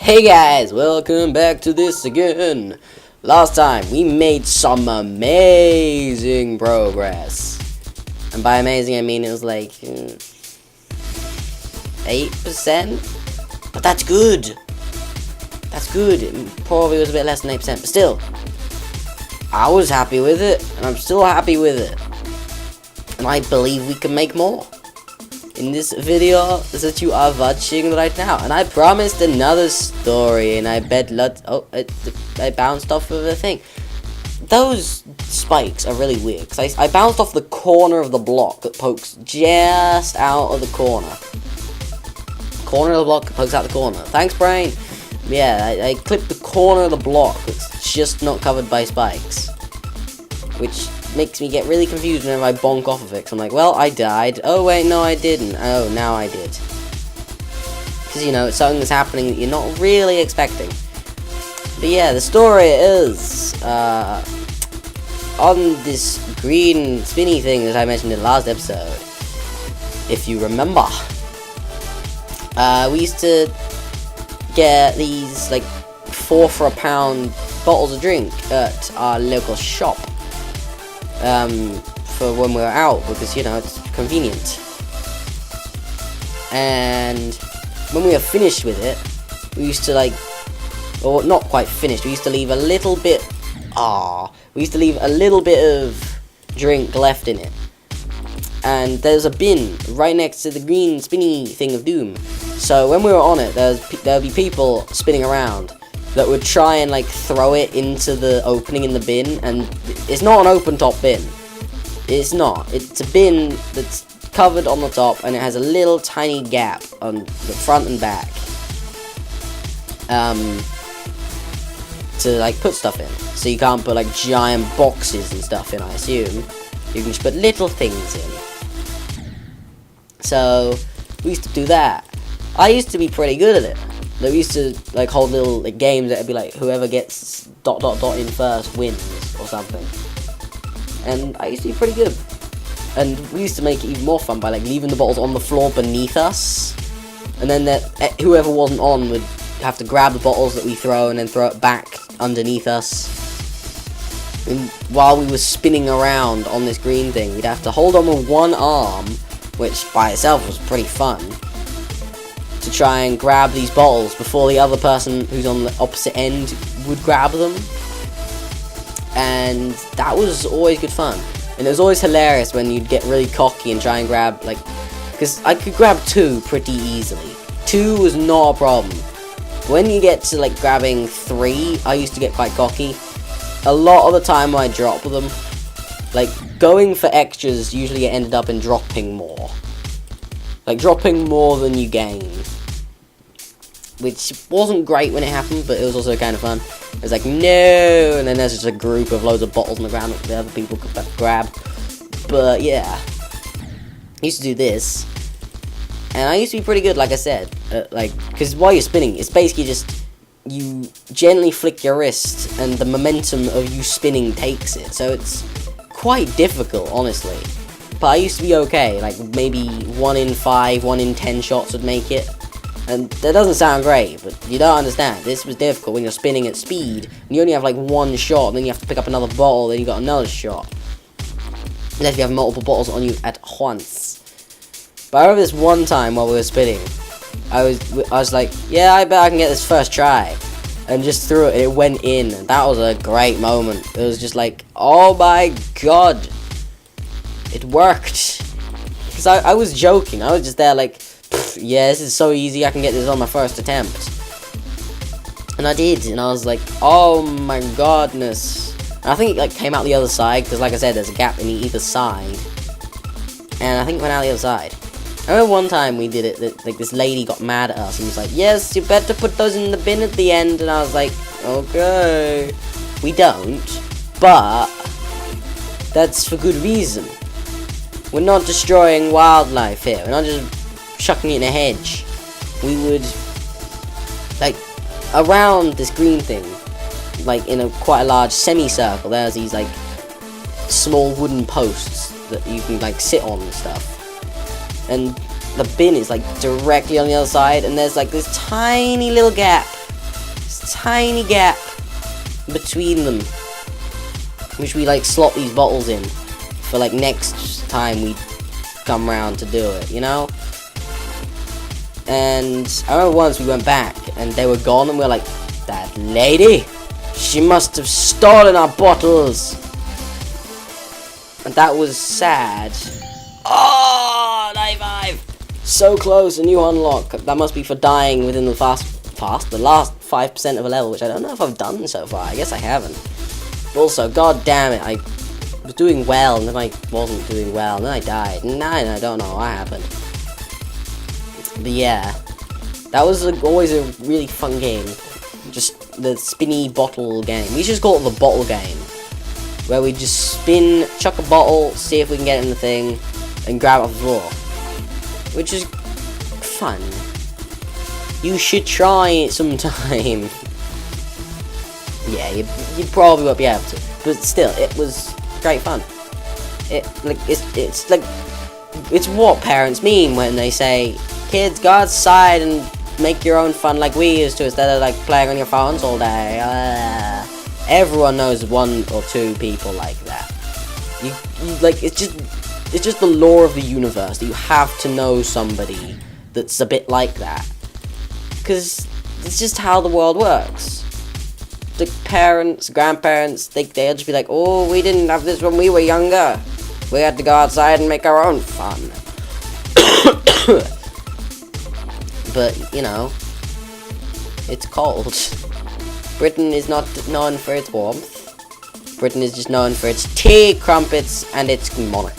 Hey guys, welcome back to this again. Last time we made some amazing progress. And by amazing I mean it was like 8%. But that's good. That's good. It probably was a bit less than 8%, but still. I was happy with it, and I'm still happy with it. And I believe we can make more. In this video that you are watching right now, and I promised another story, and I bet I bounced off of the thing. Those spikes are really weird, because I bounced off the corner of the block that pokes just out of the corner. Corner of the block that pokes out the corner. Thanks, brain. Yeah, I clipped the corner of the block that's just not covered by spikes, which makes me get really confused whenever I bonk off of it, because I'm like, well, I died. Oh, wait, no, I didn't. Oh, now I did. Because, you know, it's something that's happening that you're not really expecting. But yeah, the story is, on this green spinny thing that I mentioned in the last episode, if you remember, we used to get these, like, 4 for £1 bottles of drink at our local shop. For when we were out, because, you know, it's convenient. And when we were finished with it, we used to, like, or not quite finished, we used to leave a little bit, we used to leave a little bit of drink left in it. And there's a bin right next to the green spinny thing of doom. So when we were on it, there'd be people spinning around that would try and, like, throw it into the opening in the bin, and it's not an open top bin. It's not. It's a bin that's covered on the top, and it has a little tiny gap on the front and back to, like, put stuff in. So you can't put, like, giant boxes and stuff in, I assume. You can just put little things in. So we used to do that. I used to be pretty good at it. They used to, like, hold little, like, games that would be like, whoever gets ... in first wins, or something. And I used to be pretty good. And we used to make it even more fun by, like, leaving the bottles on the floor beneath us. And then whoever wasn't on would have to grab the bottles that we throw and then throw it back underneath us. And while we were spinning around on this green thing, we'd have to hold on with one arm, which by itself was pretty fun, to try and grab these bottles before the other person who's on the opposite end would grab them. And that was always good fun. And it was always hilarious when you'd get really cocky and try and grab, like, because I could grab 2 pretty easily. 2 was not a problem. When you get to, like, grabbing 3, I used to get quite cocky. A lot of the time I drop them. Like, going for extras usually ended up in dropping more. Like, dropping more than you gain. Which wasn't great when it happened, but it was also kind of fun. It was like, no! And then there's just a group of loads of bottles on the ground that the other people could grab. But, yeah. I used to do this. And I used to be pretty good, like I said. Like, because while you're spinning, it's basically just, you gently flick your wrist, and the momentum of you spinning takes it. So it's quite difficult, honestly. But I used to be okay, like maybe 1 in 5, 1 in 10 shots would make it. And that doesn't sound great, but you don't understand. This was difficult when you're spinning at speed, and you only have like 1 shot, and then you have to pick up another bottle, then you got another shot. Unless you have multiple bottles on you at once. But I remember this one time while we were spinning, I was like, yeah, I bet I can get this first try. And just threw it, and it went in, and that was a great moment. It was just like, oh my god. It worked. Because I was joking. I was just there like, yeah, this is so easy. I can get this on my first attempt. And I did. And I was like, oh my godness. And I think it, like, came out the other side. Because, like I said, there's a gap in either side. And I think it went out the other side. I remember one time we did it, that, like, this lady got mad at us and was like, yes, you better put those in the bin at the end. And I was like, okay. We don't. But that's for good reason. We're not destroying wildlife here. We're not just chucking it in a hedge. We would, like, around this green thing, like, in a quite a large semicircle, there's these, like, small wooden posts that you can, like, sit on and stuff. And the bin is, like, directly on the other side, and there's, like, this tiny little gap tiny gap between them, which we like slot these bottles in for like next time we come round to do it, you know? And I remember once we went back and they were gone and we were like, that lady, she must have stolen our bottles. And that was sad. Oh, 95! So close, a new unlock. That must be for dying within the last 5% of a level, which I don't know if I've done so far. I guess I haven't. Also, god damn it, I was doing well and then I wasn't doing well and then I died. And I don't know what happened. But yeah, that was always a really fun game. Just the spinny bottle game. We should just call it the bottle game. Where we just spin, chuck a bottle, see if we can get it in the thing, and grab it off the floor. Which is fun. You should try it sometime. Yeah, you probably won't be able to. But still, it was great fun. It's what parents mean when they say, kids, go outside and make your own fun like we used to instead of like playing on your phones all day. Everyone knows one or two people like that. You like it's just the law of the universe that you have to know somebody that's a bit like that. Because it's just how the world works. The parents, grandparents, they'll just be like, oh, we didn't have this when we were younger. We had to go outside and make our own fun. But, you know, it's cold. Britain is not known for its warmth. Britain is just known for its tea, crumpets, and its monarch.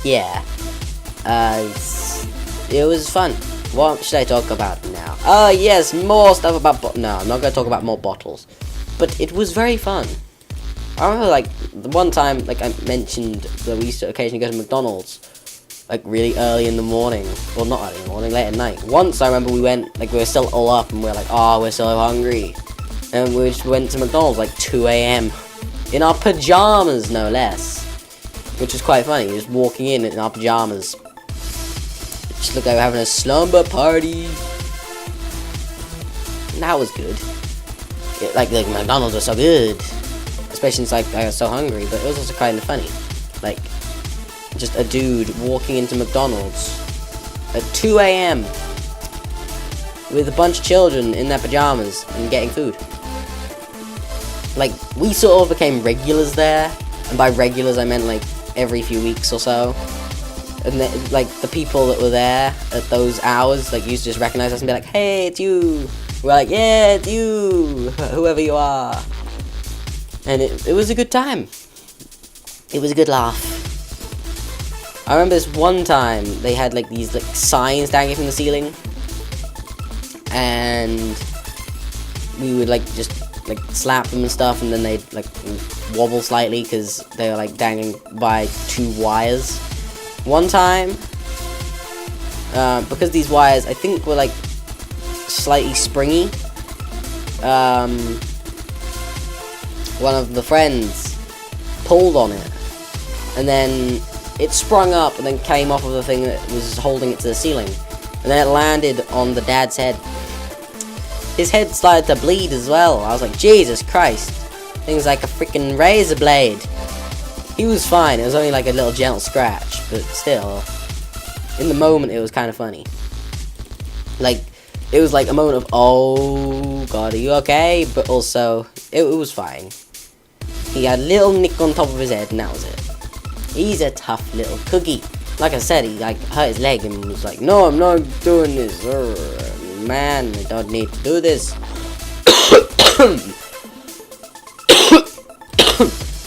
Yeah. It was fun. What should I talk about now? Oh, yes, more stuff about no, I'm not going to talk about more bottles. But it was very fun. I remember, like, the one time, like, I mentioned that we used to occasionally go to McDonald's. Like, really early in the morning. Well, not early in the morning, late at night. Once, I remember we went, like, we were still all up, and we were like, oh, we're so hungry. And we just went to McDonald's, like, 2 a.m. In our pajamas, no less. Which was quite funny, just walking in our pajamas. It just looked like we were having a slumber party. And that was good. Like, McDonald's was so good. Especially since, like, I was so hungry, but it was also kind of funny. Like, just a dude walking into McDonald's at 2 a.m. with a bunch of children in their pajamas and getting food. Like, we sort of became regulars there, and by regulars I meant like every few weeks or so. And like the people that were there at those hours, like, used to just recognize us and be like, hey, it's you. We're like, yeah, it's you, whoever you are. And it was a good time. It was a good laugh. I remember this one time they had like these like signs dangling from the ceiling, and we would like just like slap them and stuff, and then they'd like wobble slightly because they were like dangling by 2 wires. One time, because these wires I think were like slightly springy, one of the friends pulled on it, and then it sprung up and then came off of the thing that was holding it to the ceiling. And then it landed on the dad's head. His head started to bleed as well. I was like, Jesus Christ. Thing's like a freaking razor blade. He was fine. It was only like a little gentle scratch. But still, in the moment, it was kind of funny. Like, it was like a moment of, oh God, are you okay? But also, it was fine. He had a little nick on top of his head and that was it. He's a tough little cookie. Like I said, he like hurt his leg and was like, no, I'm not doing this. Man, I don't need to do this.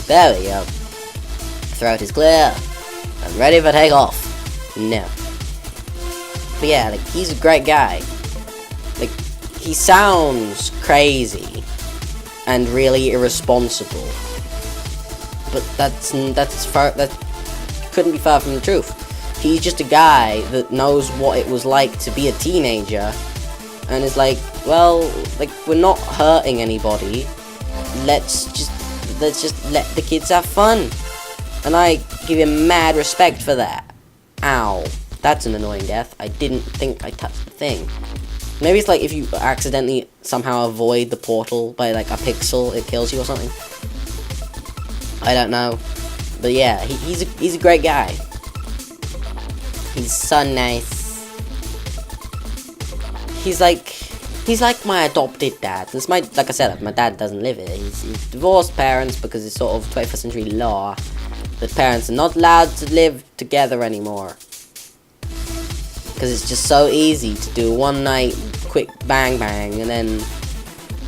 There we go. Throat is clear. I'm ready for takeoff. No. But yeah, like, he's a great guy. Like, he sounds crazy and really irresponsible. But that couldn't be far from the truth. He's just a guy that knows what it was like to be a teenager, and is like, well, like, we're not hurting anybody. Let's just let the kids have fun. And I give him mad respect for that. Ow, that's an annoying death. I didn't think I touched the thing. Maybe it's like if you accidentally somehow avoid the portal by like a pixel, it kills you or something. I don't know. But yeah, he's a great guy. He's so nice. He's like my adopted dad. Like I said, my dad doesn't live here. He's divorced parents because it's sort of 21st century law that parents are not allowed to live together anymore. Because it's just so easy to do one night quick bang bang and then,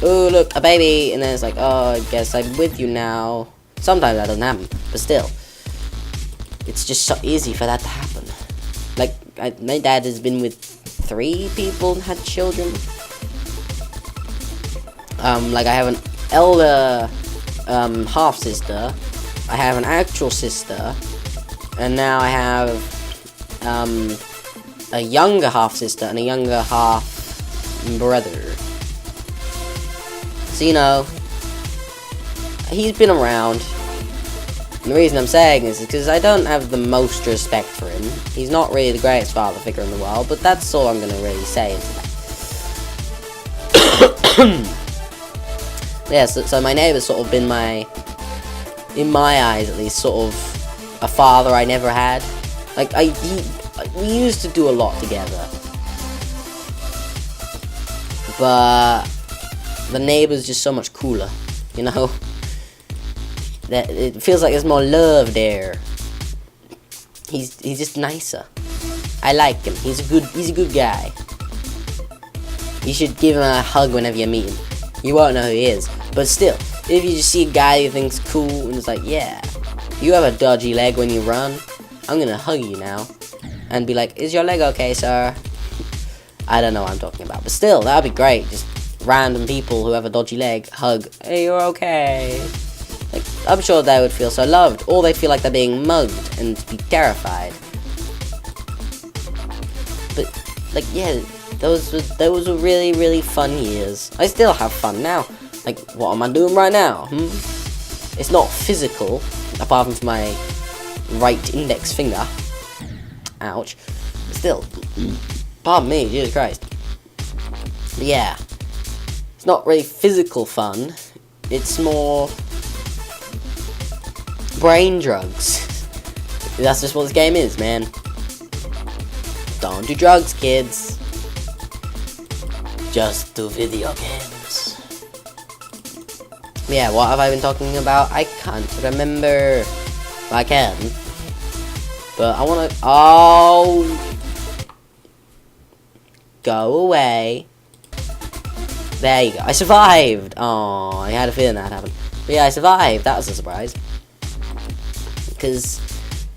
oh look, a baby, and then it's like, oh, I guess I'm with you now. Sometimes that doesn't happen, but still, it's just so easy for that to happen. Like, my dad has been with 3 people and had children. Like I have an elder half sister, I have an actual sister, and now I have a younger half sister and a younger half brother. So you know, he's been around. And the reason I'm saying this is because I don't have the most respect for him. He's not really the greatest father figure in the world, but that's all I'm going to really say into that. Yeah, so my neighbour's sort of been in my eyes at least, sort of a father I never had. Like, we used to do a lot together. But the neighbour's just so much cooler, you know? That it feels like there's more love there. He's just nicer. I like him. He's a good guy. You should give him a hug whenever you meet him. You won't know who he is, but still, if you just see a guy you think's cool and it's like, yeah, you have a dodgy leg when you run, I'm gonna hug you now, and be like, is your leg okay, sir? I don't know what I'm talking about, but still, that'd be great. Just random people who have a dodgy leg, hug, hey, you're okay. Like, I'm sure they would feel so loved, or they feel like they're being mugged and be terrified. But, like, yeah, those were really, really fun years. I still have fun now. Like, what am I doing right now? It's not physical, apart from my right index finger. Ouch. But still, pardon me, Jesus Christ. But yeah, it's not really physical fun. It's more brain drugs. That's just what this game is, man. Don't do drugs, kids. Just do video games. Yeah, what have I been talking about? I can't remember. I can. But I wanna... Oh! Go away. There you go. I survived! Oh, I had a feeling that happened. But yeah, I survived. That was a surprise. Because,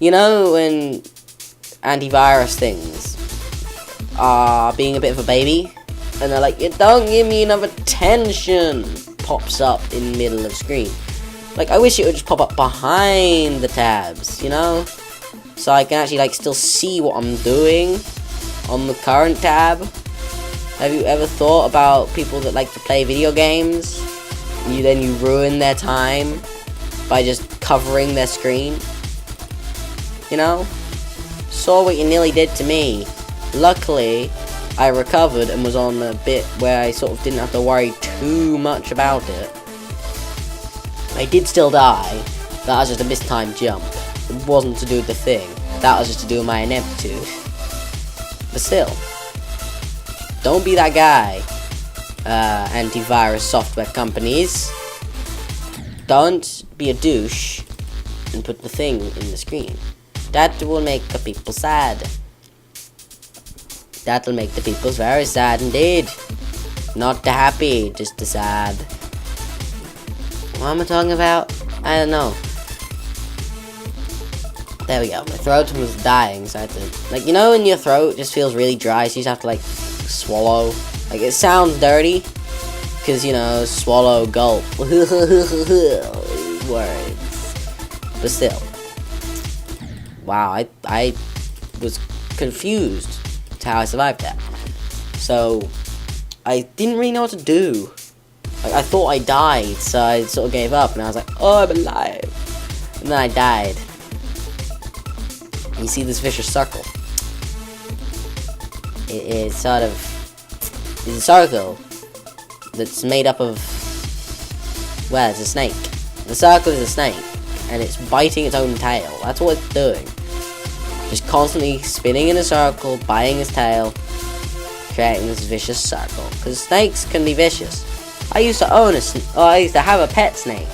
you know, when antivirus things are being a bit of a baby, and they're like, you don't give me enough attention, pops up in the middle of the screen. Like, I wish it would just pop up behind the tabs, you know? So I can actually, like, still see what I'm doing on the current tab. Have you ever thought about people that like to play video games? Then you ruin their time by just covering their screen? You know? Saw what you nearly did to me. Luckily, I recovered and was on a bit where I sort of didn't have to worry too much about it. I did still die. That was just a mistimed jump. It wasn't to do with the thing. That was just to do with my ineptitude. But still, don't be that guy, antivirus software companies. Don't be a douche and put the thing in the screen. That will make the people sad. That'll make the people very sad indeed. Not the happy, just the sad. What am I talking about? I don't know. There we go. My throat was dying, so I had to... Like, you know when your throat just feels really dry, so you just have to, like, swallow? Like, it sounds dirty. Because, you know, swallow, gulp. Words. But still. Wow, I was confused to how I survived that. So, I didn't really know what to do. Like, I thought I died, so I sort of gave up, and I was like, oh, I'm alive. And then I died. You see this vicious circle. It sort of is a circle that's made up of, well, it's a snake. The circle is a snake, and it's biting its own tail. That's what it's doing. Just constantly spinning in a circle, biting its tail, creating this vicious circle. Because snakes can be vicious. I used to own I used to have a pet snake.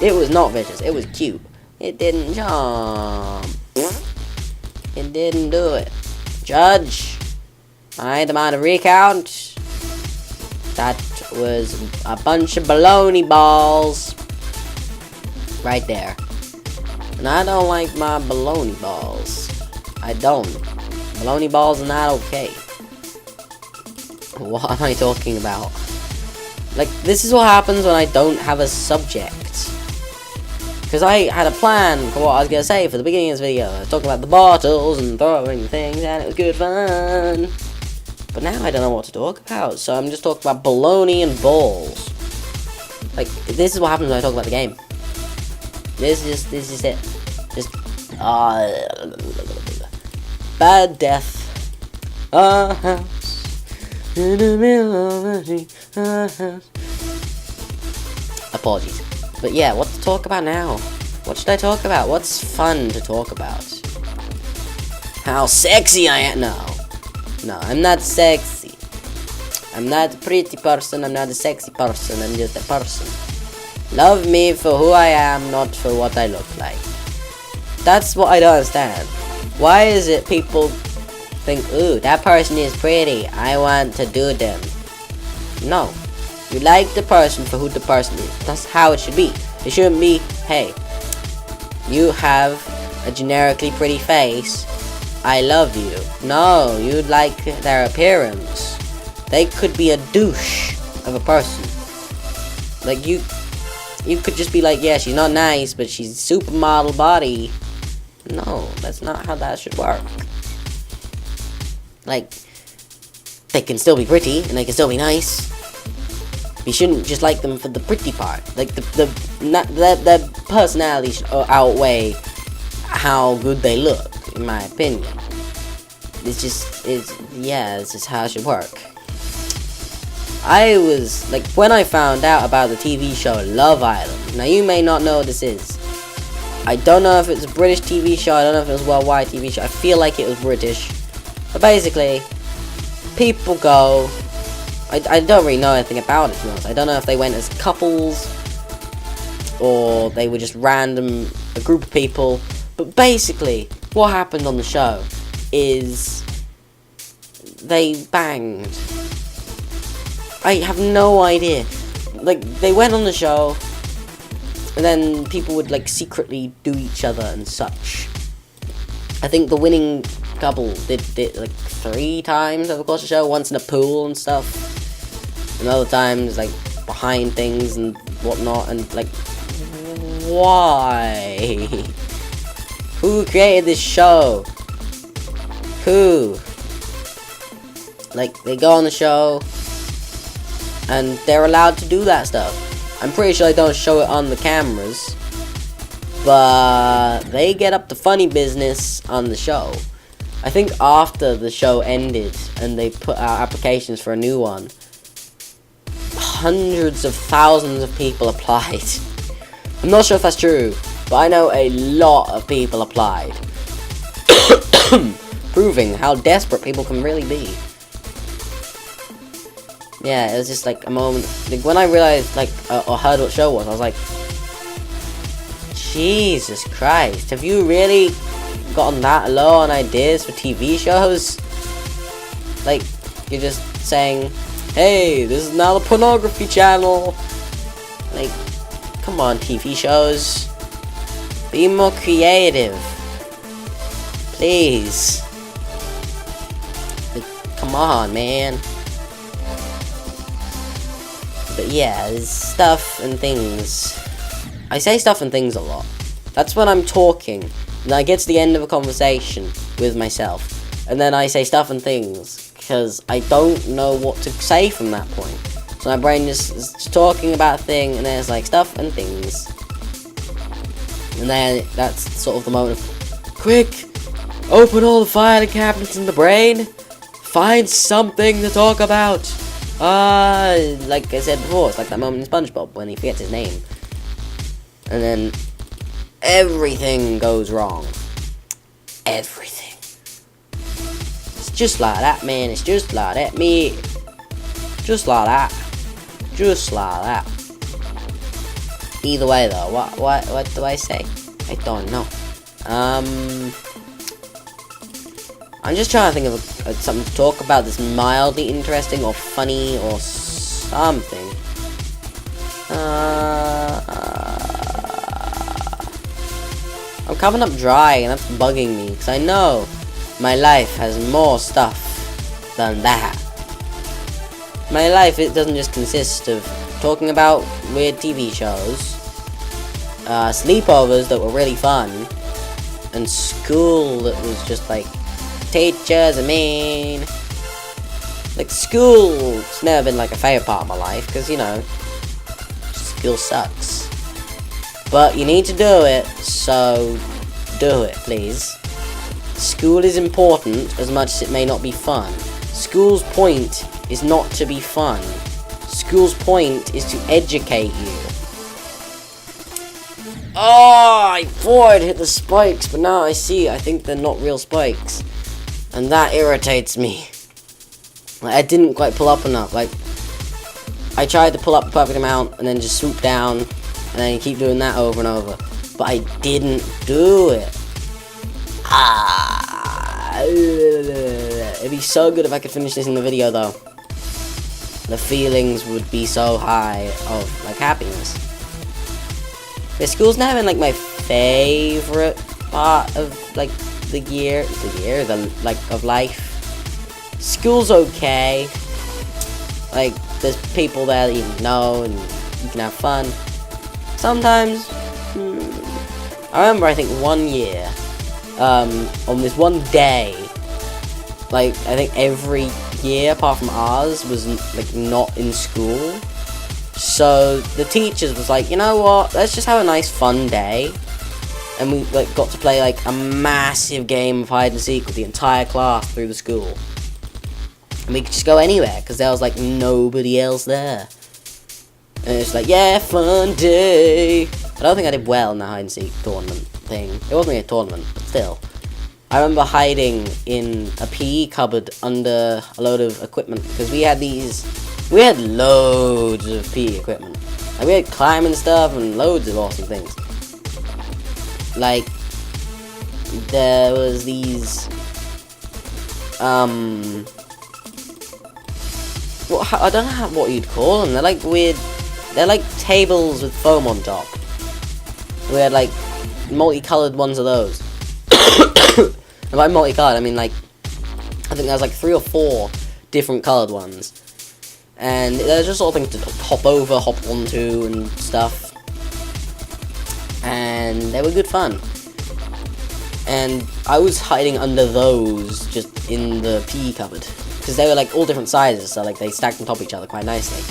It was not vicious. It was cute. It didn't jump. It didn't do it. Judge, I demand a recount. That was a bunch of baloney balls. Right there. And I don't like my baloney balls. I don't. Baloney balls are not okay. What am I talking about? Like, this is what happens when I don't have a subject. Because I had a plan for what I was going to say for the beginning of this video. I was talking about the bottles and throwing things, and it was good fun. But now I don't know what to talk about, so I'm just talking about baloney and balls. Like, this is what happens when I talk about the game. This is it. Just, bad death. A house in the middle of a house. Apologies. But yeah, what to talk about now? What should I talk about? What's fun to talk about? How sexy I am? No, I'm not sexy. I'm not a pretty person. I'm not a sexy person. I'm just a person. Love me for who I am, not for what I look like. That's what I don't understand. Why is it people think, ooh, that person is pretty, I want to do them? No. You like the person for who the person is. That's how it should be. It shouldn't be, hey, you have a generically pretty face, I love you. No, you like their appearance. They could be a douche of a person. Like, you could just be like, yeah, she's not nice, but she's supermodel body. No, that's not how that should work. Like, they can still be pretty, and they can still be nice. You shouldn't just like them for the pretty part. Like, their personality should outweigh how good they look, in my opinion. It's just how it should work. I was, like, when I found out about the TV show Love Island, now you may not know what this is. I don't know if it's a British TV show, I don't know if it was a worldwide TV show, I feel like it was British. But basically, people go, I don't really know anything about it, to be honest. I don't know if they went as couples, or they were just a group of people. But basically, what happened on the show is they banged. I have no idea. Like, they went on the show, and then people would, like, secretly do each other and such. I think the winning couple did it, like, 3 times over the course of the show. Once in a pool and stuff. And other times, like, behind things and whatnot. And, like, why? Who created this show? Who? Like, they go on the show, and they're allowed to do that stuff. I'm pretty sure they don't show it on the cameras, but they get up to funny business on the show. I think after the show ended and they put out applications for a new one, hundreds of thousands of people applied. I'm not sure if that's true, but I know a lot of people applied. Proving how desperate people can really be. Yeah, it was just like a moment. Like, when I realized, like, or heard what the show was, I was like, Jesus Christ, have you really gotten that low on ideas for TV shows? Like, you're just saying, hey, this is now the pornography channel. Like, come on, TV shows. Be more creative. Please. Like, come on, man. But yeah, there's stuff and things. I say stuff and things a lot. That's when I'm talking, and I get to the end of a conversation with myself, and then I say stuff and things, because I don't know what to say from that point. So my brain is talking about a thing, and then it's like stuff and things. And then that's sort of the moment of, quick, open all the filing cabinets in the brain, Find something to talk about. Like I said before, it's like that moment in SpongeBob when he forgets his name. And then everything goes wrong. Everything. It's just like that, man. It's just like that, me. Just like that. Just like that. Either way, though, what do I say? I don't know. I'm just trying to think of something to talk about that's mildly interesting or funny or something. I'm coming up dry, and that's bugging me, because I know my life has more stuff than that. My life, it doesn't just consist of talking about weird TV shows, sleepovers that were really fun, and school that was just like, teachers are mean. Like, school's never been like a favorite part of my life, because, you know, school sucks. But you need to do it, so do it, please. School is important, as much as it may not be fun. School's point is not to be fun. School's point is to educate you. Oh, I thought I'd hit the spikes, but now I see, I think they're not real spikes. And that irritates me. Like, I didn't quite pull up enough. Like, I tried to pull up the perfect amount and then just swoop down, and then you keep doing that over and over. But I didn't do it. It'd be so good if I could finish this in the video, though. The feelings would be so high of, like, happiness. But school's never been, like, my favorite part of, like, the of life. School's okay. Like, there's people there that you know, and you can have fun. Sometimes, I remember, I think, one year, on this one day, like, I think every year, apart from ours, was, like, not in school. So, the teachers was like, you know what, let's just have a nice fun day. And we, like, got to play, like, a massive game of hide and seek with the entire class through the school. And we could just go anywhere, because there was, like, nobody else there. And it's like, yeah, fun day. I don't think I did well in the hide and seek tournament thing. It wasn't really a tournament, but still. I remember hiding in a PE cupboard under a load of equipment, because we had loads of PE equipment. Like, we had climbing stuff and loads of awesome things. Like, there was these, I don't know what you'd call them. They're like weird, they're like tables with foam on top. We had, like, multicolored ones of those. And by multicolored, I mean, like, I think there's like 3 or 4 different colored ones. And there's just all things to hop over, hop onto, and stuff. And they were good fun. And I was hiding under those, just in the PE cupboard. Because they were, like, all different sizes, so, like, they stacked on top of each other quite nicely.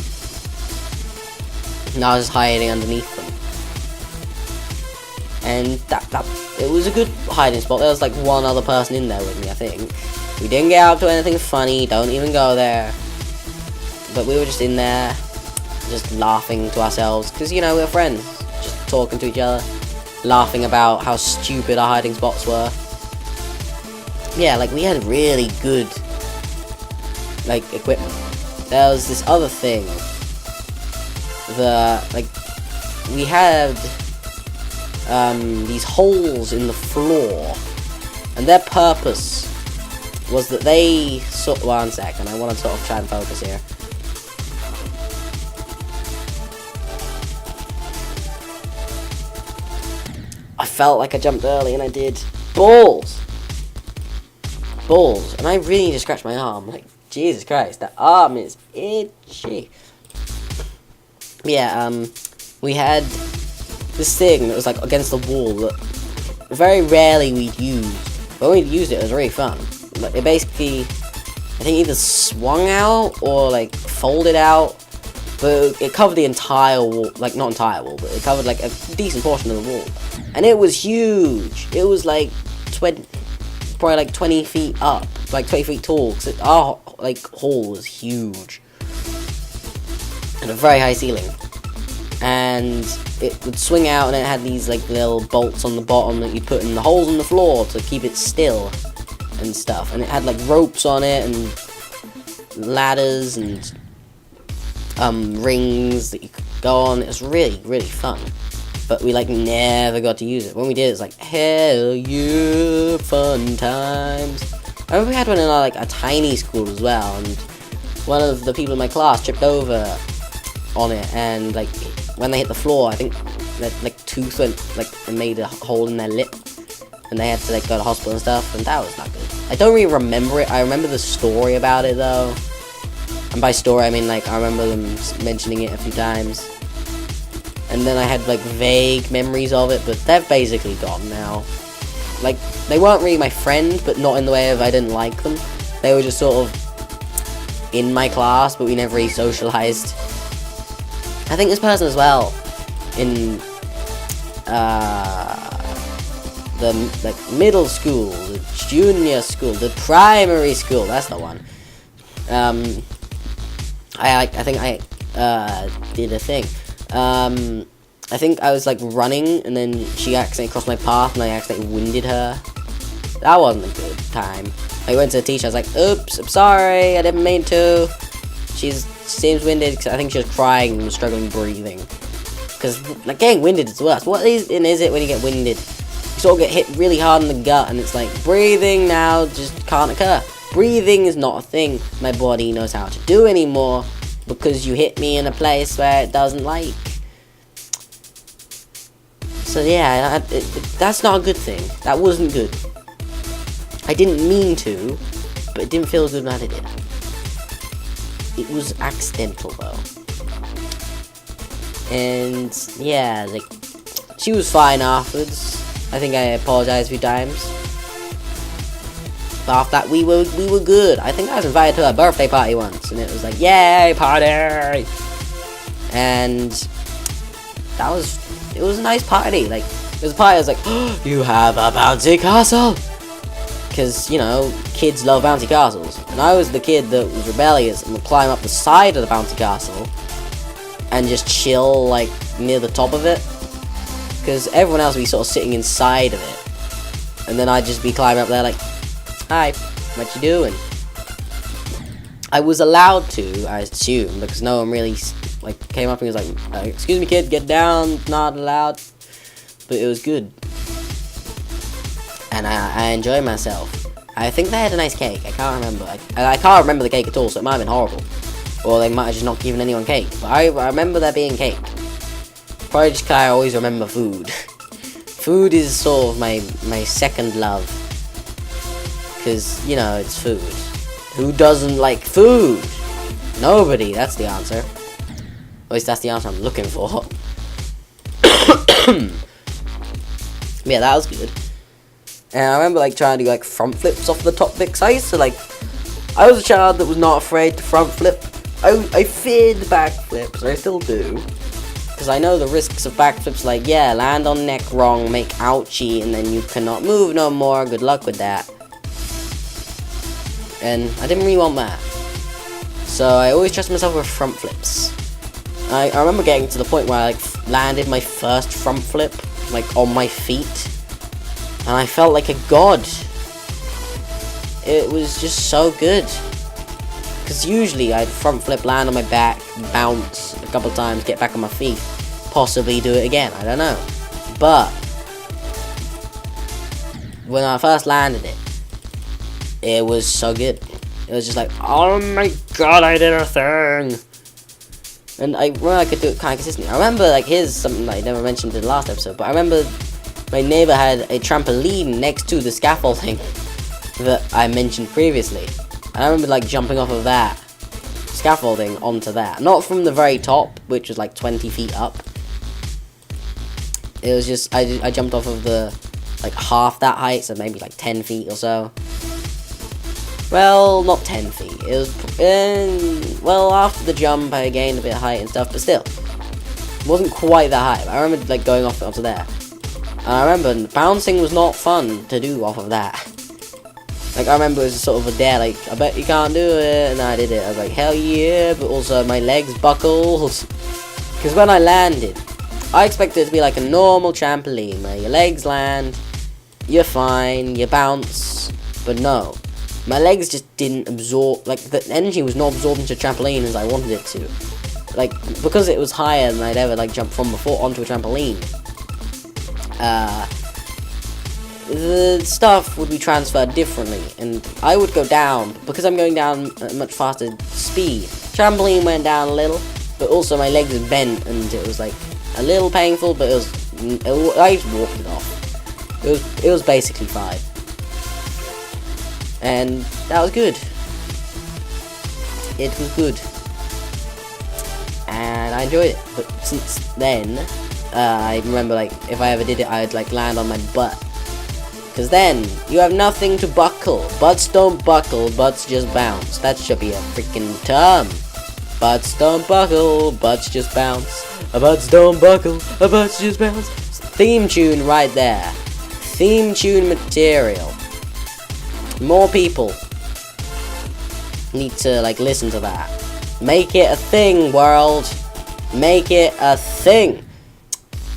And I was just hiding underneath them. And it was a good hiding spot. There was, like, one other person in there with me, I think. We didn't get up to anything funny, don't even go there. But we were just in there, just laughing to ourselves, because, you know, we were friends. Just talking to each other, laughing about how stupid our hiding spots were. Yeah, like, we had really good, like, equipment. There was this other thing. We had, these holes in the floor, and their purpose was that they one second, I want to sort of try and focus here. I felt like I jumped early, and I did. Balls! And I really need to scratch my arm. Like, Jesus Christ, that arm is itchy. Yeah, we had this thing that was, like, against the wall that very rarely we'd use. But when we used it, it was really fun. Like, it basically, I think, either swung out or, like, folded out. But it covered the entire wall, like, not entire wall, but it covered, like, a decent portion of the wall. And it was huge. It was, like, probably like 20 feet up, like 20 feet tall, because our like hall was huge and a very high ceiling, and it would swing out, and it had these like little bolts on the bottom that you put in the holes in the floor to keep it still and stuff, and it had like ropes on it and ladders and rings that you could go on. It was really, really fun, but we like never got to use it. When we did, it's like, hell yeah, fun times. I remember we had one in like a tiny school as well, and one of the people in my class tripped over on it, and like when they hit the floor, I think that like tooth went like and made a hole in their lip, and they had to like go to hospital and stuff, and that was not good. I don't really remember it. I remember the story about it though, and by story I mean like I remember them mentioning it a few times, and then I had like vague memories of it, but they're basically gone now. Like, they weren't really my friend, but not in the way of I didn't like them. They were just sort of in my class, but we never really socialized. I think this person as well, in the like middle school, the junior school, the primary school, that's the one. I think I did a thing. I think I was like running, and then she accidentally crossed my path, and I accidentally winded her. That wasn't a good time. I went to the teacher, I was like, oops, I'm sorry, I didn't mean to. She seems winded, because I think she was crying and was struggling breathing. Because like getting winded is worse. What is it when you get winded? You sort of get hit really hard in the gut, and it's like, breathing now just can't occur. Breathing is not a thing my body knows how to do anymore, because you hit me in a place where it doesn't like. So yeah, that's not a good thing. That wasn't good. I didn't mean to, but it didn't feel good when I did it. It was accidental though. And yeah, like, she was fine afterwards. I think I apologized a few times. But after that, we were good. I think I was invited to a birthday party once, and it was like, yay, party! And it was a nice party. Like, it was a party. I was like, oh, you have a bouncy castle, because you know kids love bouncy castles, and I was the kid that was rebellious and would climb up the side of the bouncy castle and just chill like near the top of it, because everyone else would be sort of sitting inside of it, and then I'd just be climbing up there like, hi, what you doing? I was allowed to, I assume, because no one really like came up and was like, excuse me kid, get down, not allowed. But it was good, and I enjoyed myself. I think they had a nice cake. I can't remember. I can't remember the cake at all, so it might have been horrible, or they might have just not given anyone cake. But I remember there being cake. Probably just 'cause I always remember food. Food is sort of my second love, because you know it's food. Who doesn't like food? Nobody. That's the answer. At least that's the answer I'm looking for. Yeah, that was good. And I remember like trying to do like front flips off the top bits. I used to like, I was a child that was not afraid to front flip. I feared back flips. I still do, because I know the risks of back flips. Like, yeah, land on neck wrong, make ouchie, and then you cannot move no more. Good luck with that. And I didn't really want that, so I always trust myself with front flips. I remember getting to the point where I like landed my first front flip like on my feet, and I felt like a god. It was just so good, because usually I'd front flip, land on my back, bounce a couple times, get back on my feet, possibly do it again, I don't know. But when I first landed it, it was so good. It was just like, oh my god, I did a thing. And I remember I could do it kind of consistently. I remember, like, here's something that I never mentioned in the last episode, but I remember my neighbor had a trampoline next to the scaffolding that I mentioned previously. And I remember, like, jumping off of that scaffolding onto that. Not from the very top, which was like 20 feet up. It was just, I jumped off of the, like, half that height, so maybe like 10 feet or so. Well, not 10 feet. It was, well, after the jump, I gained a bit of height and stuff, but still. It wasn't quite that high. I remember, like, going off onto there. And I remember bouncing was not fun to do off of that. Like, I remember it was sort of a dare, like, I bet you can't do it, and I did it. I was like, hell yeah, but also my legs buckled. Because when I landed, I expected it to be like a normal trampoline, where your legs land, you're fine, you bounce, but no. My legs just didn't absorb, like, the energy was not absorbed into a trampoline as I wanted it to. Like, because it was higher than I'd ever, like, jumped from before onto a trampoline, the stuff would be transferred differently, and I would go down, because I'm going down at a much faster speed. Trampoline went down a little, but also my legs bent, and it was like a little painful, but I just walked it off. It was basically fine, and that was good. It was good, and I enjoyed it. But since then, I remember, like, if I ever did it, I'd like land on my butt. Because then, you have nothing to buckle. Butts don't buckle, butts just bounce. That should be a freaking term. Butts don't buckle, butts just bounce. A butts don't buckle, a butts just bounce. Theme tune right there. Theme tune material. More people need to, like, listen to that. Make it a thing, world. Make it a thing.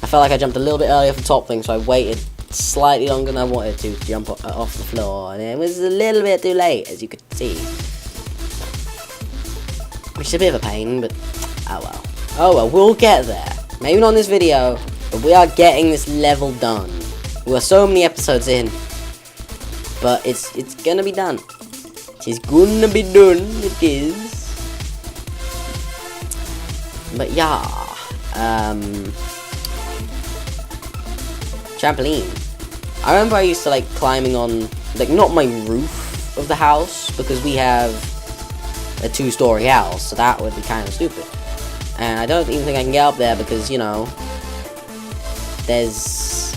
I felt like I jumped a little bit early off the top thing, so I waited slightly longer than I wanted to jump off the floor, and it was a little bit too late, as you could see. Which is a bit of a pain, but oh well. Oh well, we'll get there. Maybe not in this video, but we are getting this level done. We're so many episodes in, but it's gonna be done. It's gonna be done. It is. But yeah, trampoline. I remember I used to like climbing on, like, not my roof of the house, because we have a 2-story house, so that would be kind of stupid. And I don't even think I can get up there because, you know, there's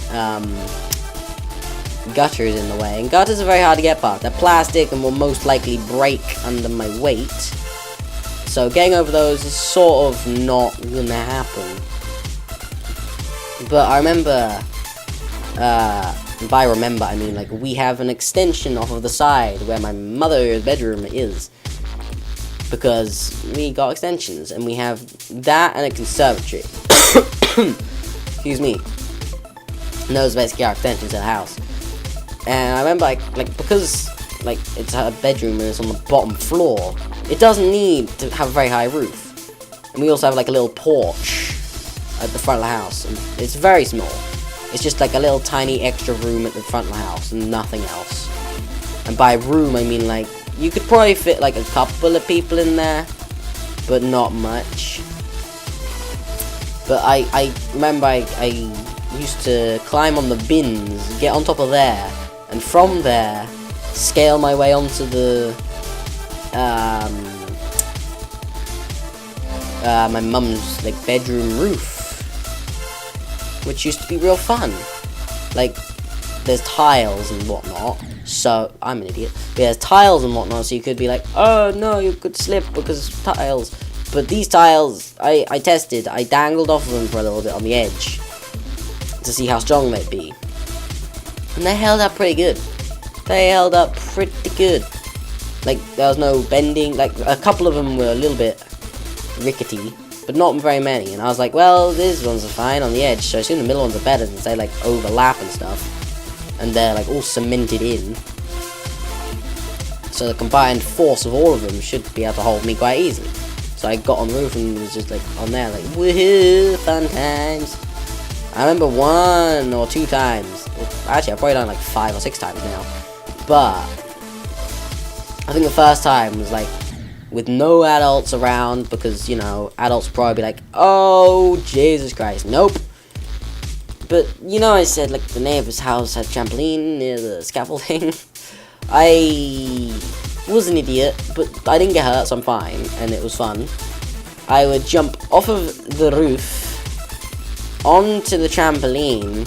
gutters in the way, and gutters are very hard to get past. They're plastic and will most likely break under my weight. So getting over those is sort of not gonna happen. But I remember, by remember, I mean, like, we have an extension off of the side where my mother's bedroom is, because we got extensions, and we have that and a conservatory. Excuse me. And those basically are extensions to the house. And I remember, like because, like, it's her bedroom and it's on the bottom floor, it doesn't need to have a very high roof. And we also have, like, a little porch at the front of the house, and it's very small. It's just like a little tiny extra room at the front of the house and nothing else. And by room, I mean, like, you could probably fit like a couple of people in there, but not much. But I remember I used to climb on the bins, get on top of there, and from there, scale my way onto the, my mum's, like, bedroom roof, which used to be real fun. Like, there's tiles and whatnot, so I'm an idiot. But there's tiles and whatnot, so you could be like, oh no, you could slip because of tiles. But these tiles, I tested. I dangled off of them for a little bit on the edge to see how strong they'd be, and they held up pretty good. They held up pretty good. Like, there was no bending. Like, a couple of them were a little bit rickety, but not very many. And I was like, well, these ones are fine on the edge, so I assume the middle ones are better since they, like, overlap and stuff, and they're, like, all cemented in. So the combined force of all of them should be able to hold me quite easily. So I got on the roof and was just, like, on there, like, woohoo, fun times. I remember 1 or 2 times. Well, actually, I've probably done, like, 5 or 6 times now. But I think the first time was, like, with no adults around, because, you know, adults would probably be like, oh, Jesus Christ, nope. But, you know, I said, like, the neighbor's house had a trampoline near the scaffolding. I was an idiot, but I didn't get hurt, so I'm fine, and it was fun. I would jump off of the roof onto the trampoline,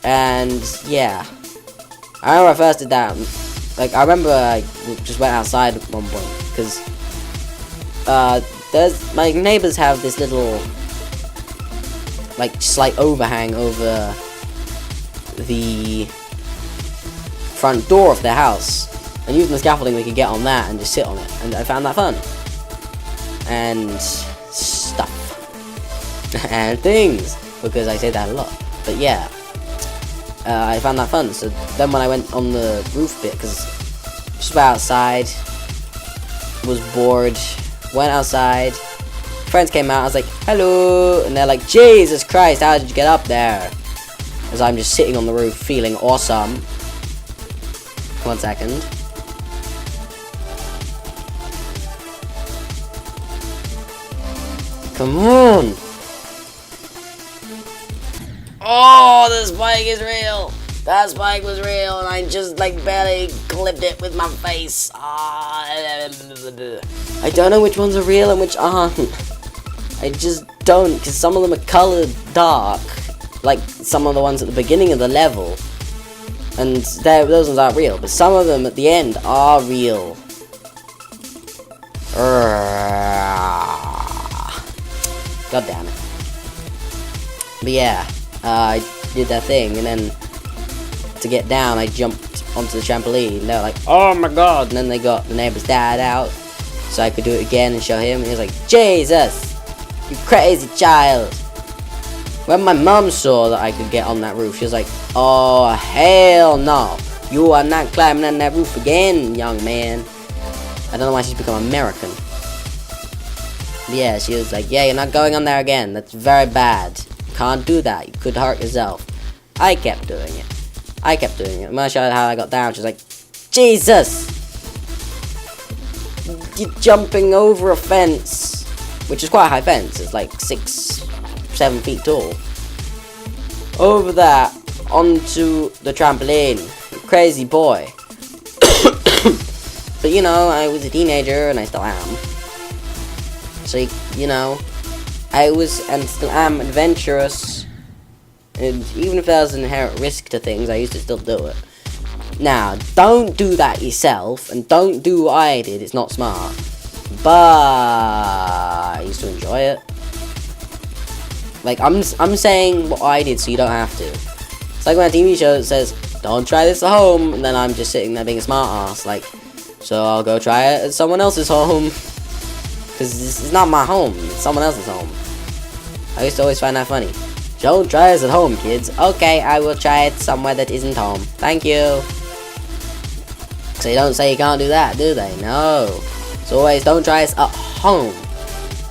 and, yeah. I remember I first did that. Like, I remember I just went outside at one point, because my neighbors have this little, like, slight overhang over the front door of their house. And using the scaffolding, we could get on that and just sit on it. And I found that fun. And stuff. And things. Because I say that a lot. But yeah. I found that fun. So then when I went on the roof bit, because just about outside, was bored, went outside, friends came out, I was like, hello, and they're like, Jesus Christ, how did you get up there? As I'm just sitting on the roof feeling awesome. 1 second. Come on! Oh, the spike is real! That spike was real, and I just like barely clipped it with my face. I don't know which ones are real and which aren't. I just don't, because some of them are colored dark, like some of the ones at the beginning of the level, and those ones aren't real. But some of them at the end are real. God damn it! But yeah, I did that thing, and then to get down, I jumped onto the trampoline. They were like, "Oh my god!" And then they got the neighbor's dad out, so I could do it again and show him. And he was like, "Jesus, you crazy child!" When my mum saw that I could get on that roof, she was like, "Oh hell no! You are not climbing on that roof again, young man." I don't know why she's become American. But yeah, she was like, "Yeah, you're not going on there again. That's very bad. You can't do that. You could hurt yourself." I kept doing it. When I showed her how I got down, she was like, "Jesus! You're jumping over a fence." Which is quite a high fence. It's like 6-7 feet tall. Over that, onto the trampoline. Crazy boy. But you know, I was a teenager, and I still am. So, you know, I was, and still am, adventurous. And even if there was an inherent risk to things, I used to still do it. Now, don't do that yourself, and don't do what I did, it's not smart. But I used to enjoy it. Like, I'm saying what I did so you don't have to. It's like when a TV show that says, "Don't try this at home," and then I'm just sitting there being a smart ass, like, so I'll go try it at someone else's home. Because this is not my home, it's someone else's home. I used to always find that funny. "Don't try this at home, kids." Okay, I will try it somewhere that isn't home. Thank you. So they don't say you can't do that, do they? No. It's always, don't try this at home.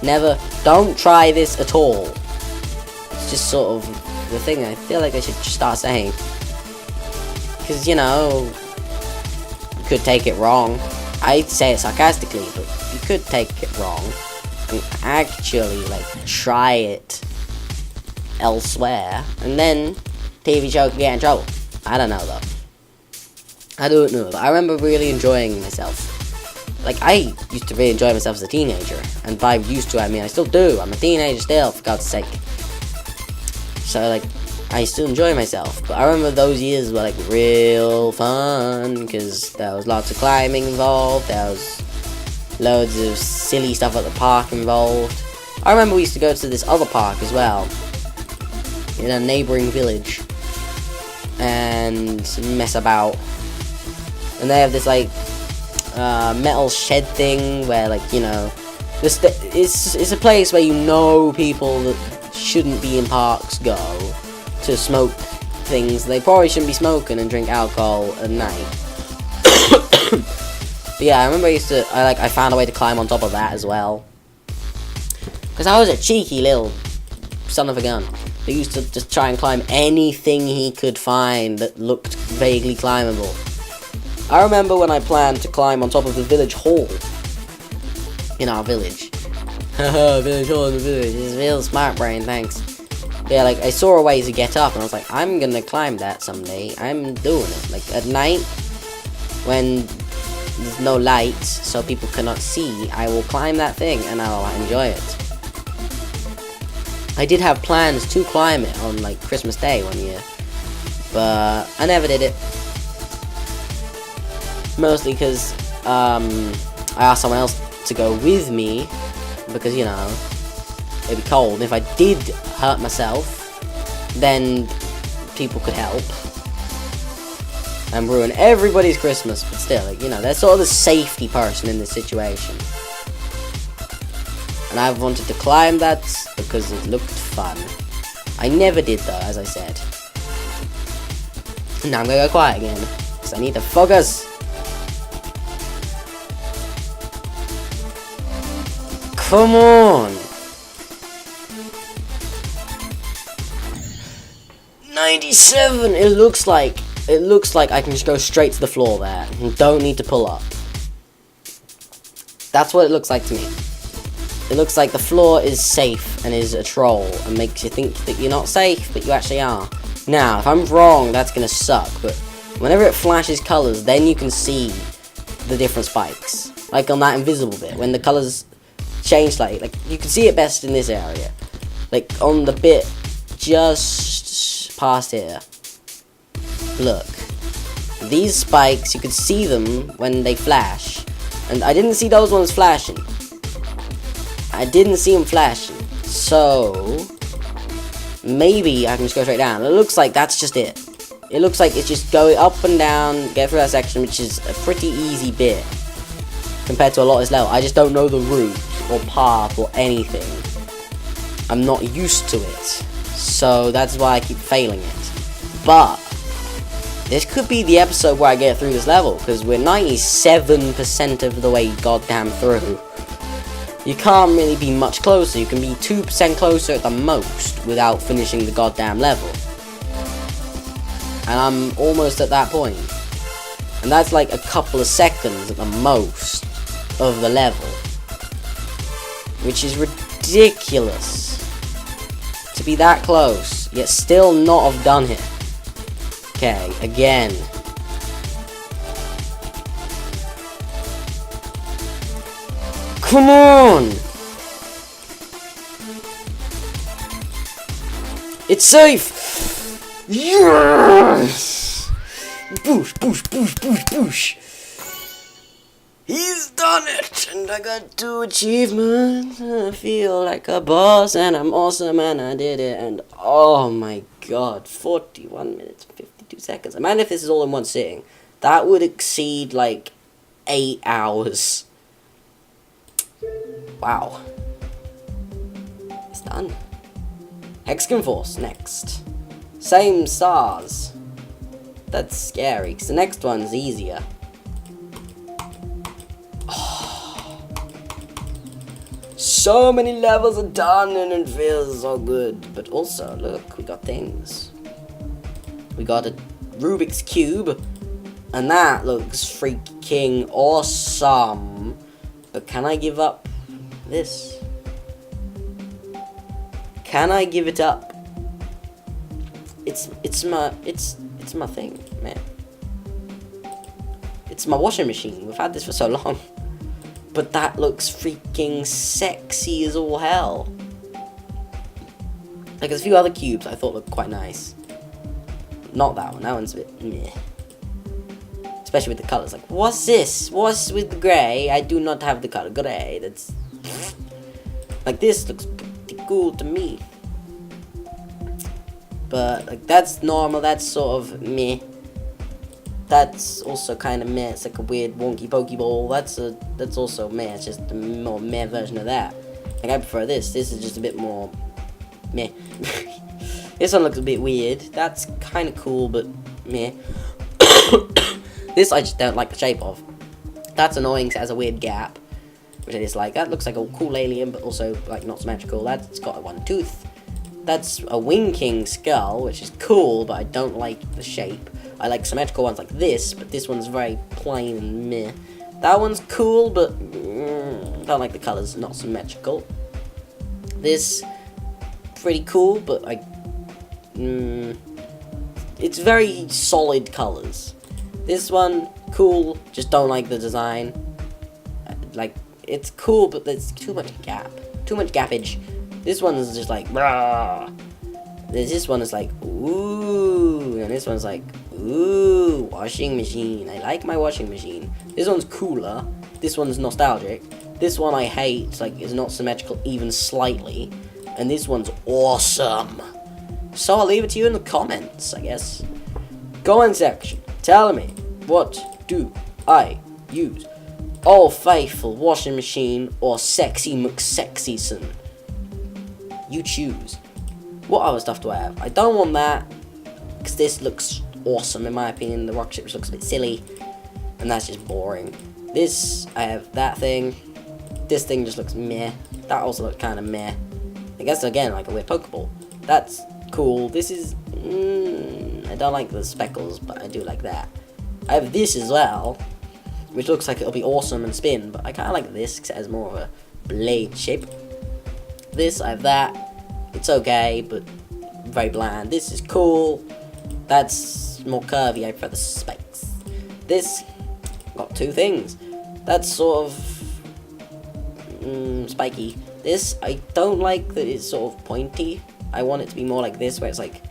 Never, don't try this at all. It's just sort of the thing I feel like I should just start saying. Because, you know, you could take it wrong. I say it sarcastically, but you could take it wrong. And actually, like, try it elsewhere, and then TV show can get in trouble. I don't know though. I don't know, but I remember really enjoying myself. Like, I used to really enjoy myself as a teenager, and by used to I mean I still do. I'm a teenager still, for God's sake. So like, I still enjoy myself, but I remember those years were like real fun, because there was lots of climbing involved, there was loads of silly stuff at the park involved. I remember we used to go to this other park as well, in a neighbouring village, and mess about. And they have this like metal shed thing where, like, you know, it's a place where, you know, people that shouldn't be in parks go to smoke things they probably shouldn't be smoking and drink alcohol at night. But yeah, I remember I found a way to climb on top of that as well, because I was a cheeky little son of a gun. He used to just try and climb anything he could find that looked vaguely climbable. I remember when I planned to climb on top of the village hall in our village. Haha, village hall in the village. It's real smart brain, thanks. Yeah, like, I saw a way to get up, and I was like, I'm gonna climb that someday. I'm doing it. Like, at night, when there's no lights, so people cannot see, I will climb that thing, and I will enjoy it. I did have plans to climb it on, like, Christmas Day one year, but I never did it. Mostly because I asked someone else to go with me, because, you know, it'd be cold, and if I did hurt myself, then people could help. and ruin everybody's Christmas, but still, like, you know, they're sort of the safety person in this situation. And I wanted to climb that because it looked fun. I never did though, as I said. Now I'm gonna go quiet again, because I need to focus. Come on! 97! It looks like I can just go straight to the floor there. And don't need to pull up. That's what it looks like to me. It looks like the floor is safe and is a troll and makes you think that you're not safe, but you actually are. Now, if I'm wrong, that's gonna suck, but whenever it flashes colors, then you can see the different spikes. Like on that invisible bit, when the colors change slightly, like you can see it best in this area. Like on the bit just past here. Look. These spikes, you can see them when they flash. And I didn't see those ones flashing. I didn't see them flashing. So maybe I can just go straight down. It looks like that's just it. It looks like it's just going up and down, get through that section, which is a pretty easy bit compared to a lot of this level. I just don't know the route or path or anything. I'm not used to it. So that's why I keep failing it. But this could be the episode where I get through this level, because we're 97% of the way goddamn through. You can't really be much closer. You can be 2% closer at the most without finishing the goddamn level. And I'm almost at that point. And that's like a couple of seconds at the most of the level. Which is ridiculous. To be that close, yet still not have done it. Okay, again. Come on! It's safe! Yes! Boosh, boosh, boosh, boosh, boosh! He's done it! And I got 2 achievements. I feel like a boss and I'm awesome and I did it. And oh my god, 41 minutes, 52 seconds. Imagine if this is all in one sitting. That would exceed like 8 hours. Wow. It's done. Hexagon Force, next. Same stars. That's scary, because the next one's easier. Oh. So many levels are done and it feels so good. But also, look, we got things. We got a Rubik's Cube. And that looks freaking awesome. But can I give up this? Can I give it up? It's my thing, man. It's my washing machine. We've had this for so long. But that looks freaking sexy as all hell. Like there's a few other cubes I thought looked quite nice. Not that one. That one's a bit meh. Especially with the colours. Like, what's this? What's with the grey? I do not have the colour grey. That's like this looks pretty cool to me. But like that's normal. That's sort of meh. That's also kind of meh. It's like a weird wonky pokeball. That's also meh. It's just a more meh version of that. Like I prefer this. This is just a bit more meh. This one looks a bit weird. That's kind of cool, but meh. This I just don't like the shape of. That's annoying because it has a weird gap, which I dislike. That looks like a cool alien, but also like not symmetrical. That's got one tooth. That's a winking skull, which is cool, but I don't like the shape. I like symmetrical ones like this, but this one's very plain and meh. That one's cool, but don't like the colours, not symmetrical. This, pretty cool, but like, it's very solid colours. This one, cool, just don't like the design. Like, it's cool, but there's too much gap. Too much gappage. This one is just like, rah. This one is like, ooh. And this one's like, ooh, washing machine. I like my washing machine. This one's cooler. This one's nostalgic. This one I hate, like, is not symmetrical even slightly. And this one's awesome. So I'll leave it to you in the comments, I guess. Comment section. Tell me, what do I use? Old Faithful washing machine or Sexy McSexyson? You choose. What other stuff do I have? I don't want that, because this looks awesome in my opinion. The rocket ship just looks a bit silly, and that's just boring. This, I have that thing. This thing just looks meh. That also looks kind of meh. I guess again, like a weird Pokeball. That's cool. This is, I don't like the speckles, but I do like that. I have this as well, which looks like it'll be awesome and spin, but I kind of like this because it has more of a blade shape. This, I have that. It's okay, but very bland. This is cool. That's more curvy. I prefer the spikes. This, got two things. That's sort of spiky. This, I don't like that it's sort of pointy. I want it to be more like this, where it's like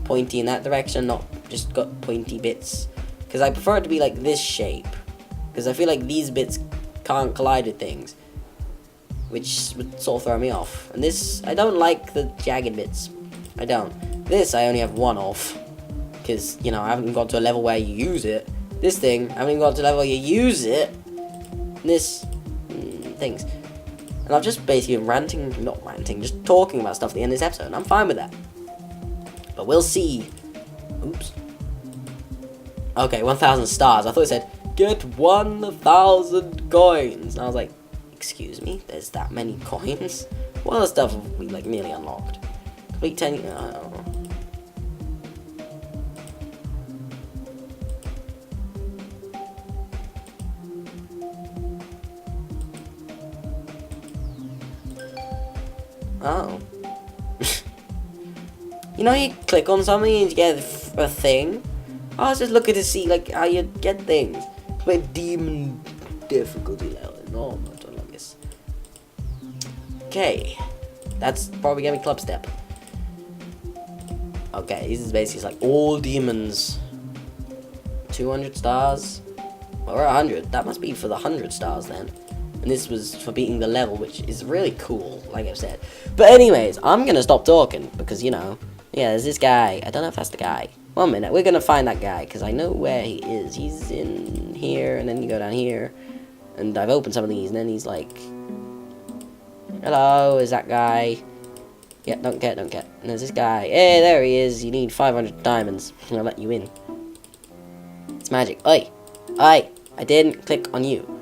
pointy in that direction, not just got pointy bits. Because I prefer it to be like this shape. Because I feel like these bits can't collide with things, which would sort of throw me off. And this, I don't like the jagged bits. I don't. This, I only have one off. Because, you know, I haven't got to a level where you use it. This thing, I haven't even got to a level where you use it. This, things. And I'm just basically not ranting, just talking about stuff at the end of this episode. And I'm fine with that. But we'll see. Oops. Okay, 1,000 stars. I thought it said, get 1,000 coins. And I was like, excuse me, there's that many coins? What other stuff have we, like, nearly unlocked? Complete 10, I don't know. Oh. You know, you click on something and you get a thing? I was just looking to see, like, how you get things. Play demon difficulty level. No, I'm not like this. Okay. That's probably gonna be club step. Okay, this is basically like all demons. 200 stars? Or 100. That must be for the 100 stars then. And this was for beating the level, which is really cool, like I've said. But anyways, I'm gonna stop talking, because, you know, yeah, there's this guy. I don't know if that's the guy. 1 minute, we're gonna find that guy, because I know where he is. He's in here, and then you go down here. And I've opened some of these, and then he's like, hello, is that guy? Yeah, don't get. And there's this guy. Hey, there he is. You need 500 diamonds. I'm gonna let you in. It's magic. Oi! I didn't click on you.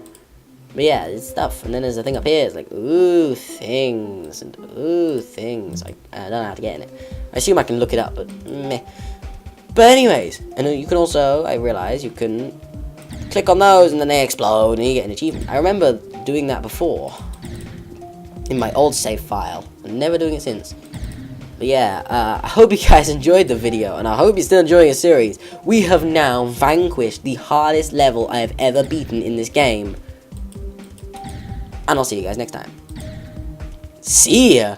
But yeah, there's stuff. And then there's a thing up here. It's like, ooh, things. And ooh, things. I don't know how to get in it. I assume I can look it up, but meh. But anyways, and you can also, I realize, you can click on those and then they explode and you get an achievement. I remember doing that before in my old save file and never doing it since. But yeah, I hope you guys enjoyed the video, and I hope you're still enjoying the series. We have now vanquished the hardest level I have ever beaten in this game. And I'll see you guys next time. See ya!